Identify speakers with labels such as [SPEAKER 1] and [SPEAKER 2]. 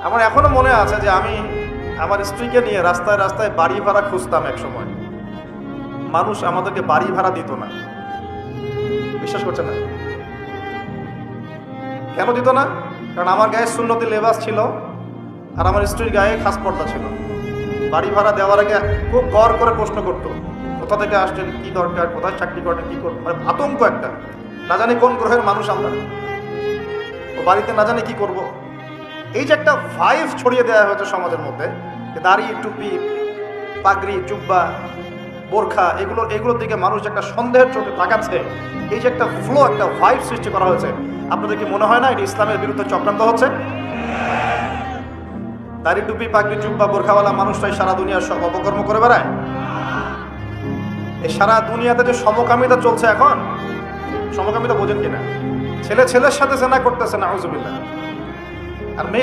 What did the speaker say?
[SPEAKER 1] আমার এখনো মনে আছে যে আমি আমার স্ত্রীকে নিয়ে রাস্তায় রাস্তায় বাড়ি ভাড়া খুঁজতাম এক সময়। মানুষ আমাদেরকে বাড়ি ভাড়া দিত না। বিশ্বাস করছে না? কেন দিত না? কারণ আমার গায়ে সুন্নতি লেবাস ছিল আর আমার স্ত্রীর গায়ে খাস পর্দা ছিল। বাড়ি ভাড়া দেওয়ার আগে খুব গড় করে প্রশ্ন করতো, কোথা থেকে আসছেন, কি দরকার, কোথায় চাকরি করেন, কি করবেন, মানে আতঙ্ক একটা। না জানি কোন গ্রহের মানুষ আমরা, ও বাড়িতে না জানি কি করব। এই যে একটা ভাইব ছড়িয়ে দেওয়া হয়েছে সমাজের মধ্যে, দাড়ি, টুপি, পাগড়ি, জুব্বা, বোরখা, এগুলোর দিকে মানুষ যে একটা সন্দেহের চোখে তাকাচ্ছে, এই যে একটা ফ্লো, একটা ভাইব সৃষ্টি করা হয়েছে, আপনাদের কি মনে হয় না এটা ইসলামের বিরুদ্ধে চক্রান্ত হচ্ছে? দাড়ি, টুপি, পাগড়ি, জুব্বা, বোরখাওয়ালা মানুষটাই সারা দুনিয়ার সব অপকর্ম করে বেড়ায়। এই সারা দুনিয়াতে যে সমকামিতা চলছে এখন, সমকামিতা বোঝেন কিনা? ছেলে ছেলের সাথে জেনা করতেছে, নাউজুবিল্লাহ, আর মেয়ে